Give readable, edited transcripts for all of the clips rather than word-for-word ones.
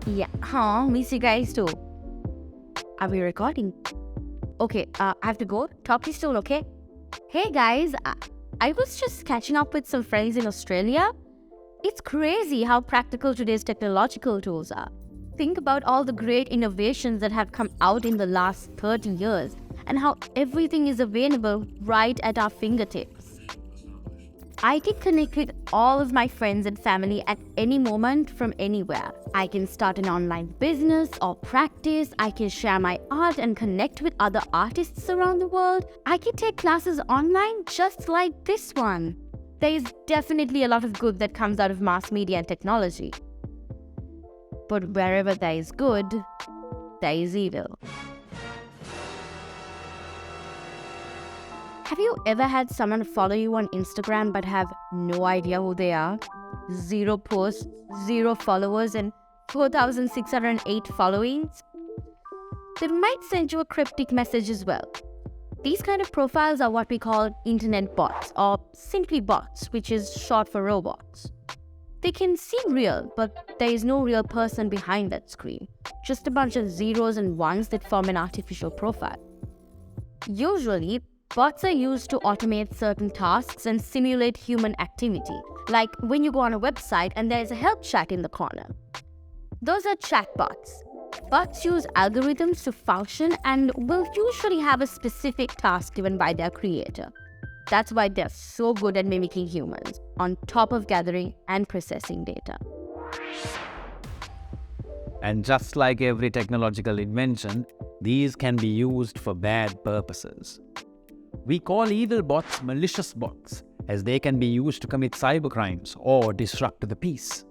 Yeah, miss you guys too. Are we recording? Okay, I have to go. Talk to you soon, okay? Hey guys, I was just catching up with some friends in Australia. It's crazy how practical today's technological tools are. Think about all the great innovations that have come out in the last 30 years and how everything is available right at our fingertips. I can connect with all of my friends and family at any moment from anywhere. I can start an online business or practice. I can share my art and connect with other artists around the world. I can take classes online just like this one. There is definitely a lot of good that comes out of mass media and technology. But wherever there is good, there is evil. Have you ever had someone follow you on Instagram but have no idea who they are? 0 posts, 0 followers, and 4,608 followings? They might send you a cryptic message as well. These kind of profiles are what we call internet bots, or simply bots, which is short for robots. They can seem real, but there is no real person behind that screen. Just a bunch of zeros and ones that form an artificial profile. Usually, bots are used to automate certain tasks and simulate human activity, like when you go on a website and there's a help chat in the corner. Those are chatbots. Bots use algorithms to function and will usually have a specific task given by their creator. That's why they're so good at mimicking humans, on top of gathering and processing data. And just like every technological invention, these can be used for bad purposes. We call evil bots malicious bots, as they can be used to commit cybercrimes or disrupt the peace.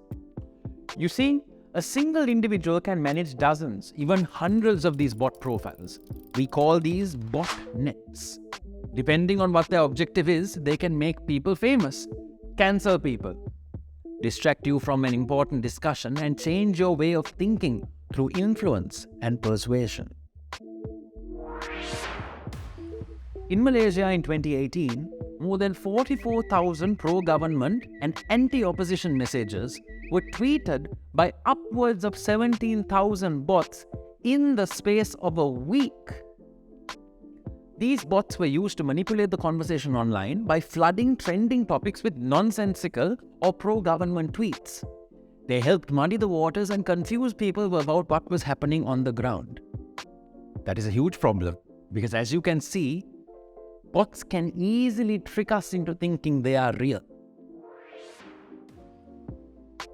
You see, a single individual can manage dozens, even hundreds of these bot profiles. We call these botnets. Depending on what their objective is, they can make people famous, cancel people, distract you from an important discussion, and change your way of thinking through influence and persuasion. In Malaysia in 2018, more than 44,000 pro-government and anti-opposition messages were tweeted by upwards of 17,000 bots in the space of a week. These bots were used to manipulate the conversation online by flooding trending topics with nonsensical or pro-government tweets. They helped muddy the waters and confuse people about what was happening on the ground. That is a huge problem, because as you can see, bots can easily trick us into thinking they are real.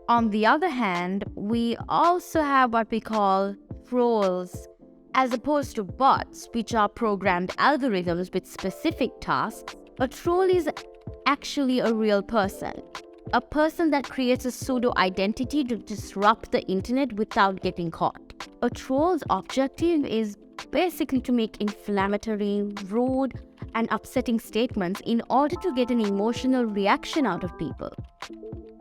On the other hand, we also have what we call trolls. As opposed to bots, which are programmed algorithms with specific tasks, a troll is actually a real person. A person that creates a pseudo-identity to disrupt the internet without getting caught. A troll's objective is basically to make inflammatory, rude, and upsetting statements in order to get an emotional reaction out of people.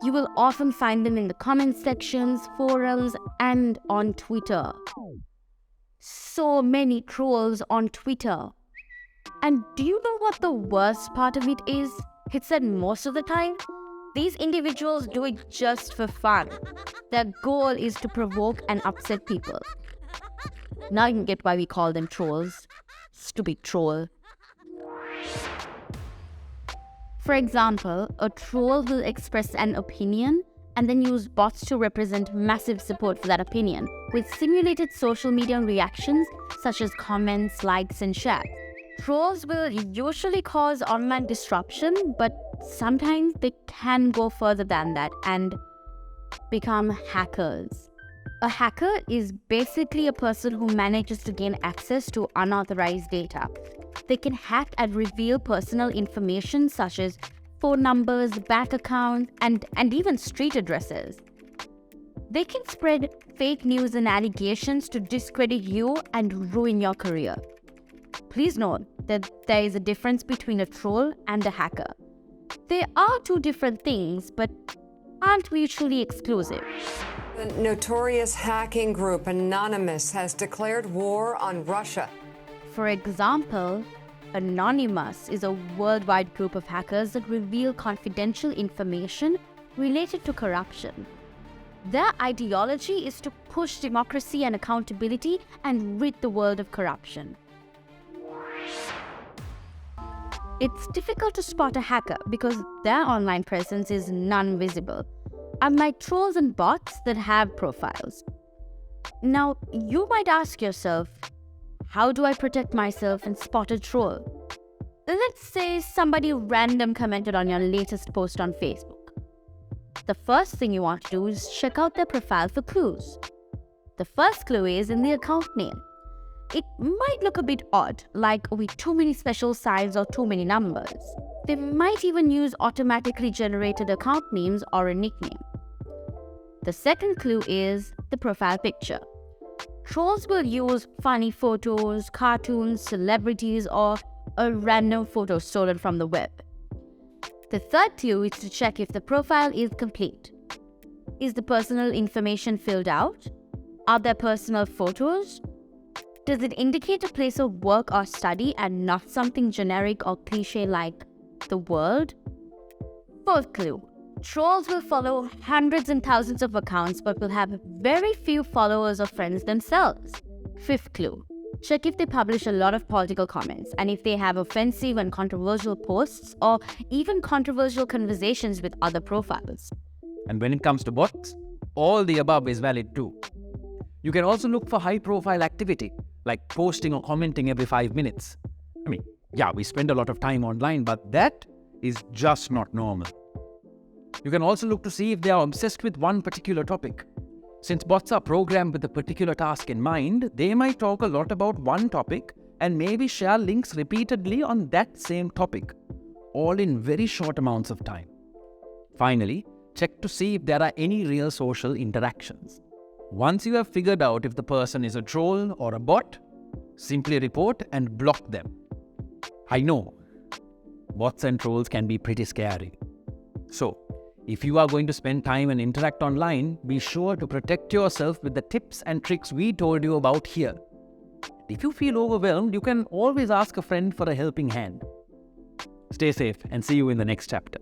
You will often find them in the comment sections, forums, and on Twitter. So many trolls on Twitter. And do you know what the worst part of it is? It's that most of the time, these individuals do it just for fun. Their goal is to provoke and upset people. Now you can get why we call them trolls. Stupid troll. For example, a troll will express an opinion and then use bots to represent massive support for that opinion, with simulated social media reactions such as comments, likes, and shares. Trolls will usually cause online disruption, but sometimes they can go further than that and become hackers. A hacker is basically a person who manages to gain access to unauthorized data. They can hack and reveal personal information such as phone numbers, bank accounts, and even street addresses. They can spread fake news and allegations to discredit you and ruin your career. Please note that there is a difference between a troll and a hacker. They are two different things, but aren't mutually exclusive. The notorious hacking group Anonymous has declared war on Russia. For example, Anonymous is a worldwide group of hackers that reveal confidential information related to corruption. Their ideology is to push democracy and accountability and rid the world of corruption. It's difficult to spot a hacker because their online presence is non-visible, unlike trolls and bots that have profiles. Now, you might ask yourself, how do I protect myself and spot a troll? Let's say somebody random commented on your latest post on Facebook. The first thing you want to do is check out their profile for clues. The first clue is in the account name. It might look a bit odd, like with too many special signs or too many numbers. They might even use automatically generated account names or a nickname. The second clue is the profile picture. Trolls will use funny photos, cartoons, celebrities, or a random photo stolen from the web. The third clue is to check if the profile is complete. Is the personal information filled out? Are there personal photos? Does it indicate a place of work or study and not something generic or cliche like the world? Fourth clue. Trolls will follow hundreds and thousands of accounts but will have very few followers or friends themselves. Fifth clue. Check if they publish a lot of political comments and if they have offensive and controversial posts or even controversial conversations with other profiles. And when it comes to bots, all the above is valid too. You can also look for high-profile activity, like posting or commenting every 5 minutes. We spend a lot of time online, but that is just not normal. You can also look to see if they are obsessed with one particular topic. Since bots are programmed with a particular task in mind, they might talk a lot about one topic and maybe share links repeatedly on that same topic, all in very short amounts of time. Finally, check to see if there are any real social interactions. Once you have figured out if the person is a troll or a bot, simply report and block them. I know, bots and trolls can be pretty scary. So, if you are going to spend time and interact online, be sure to protect yourself with the tips and tricks we told you about here. If you feel overwhelmed, you can always ask a friend for a helping hand. Stay safe and see you in the next chapter.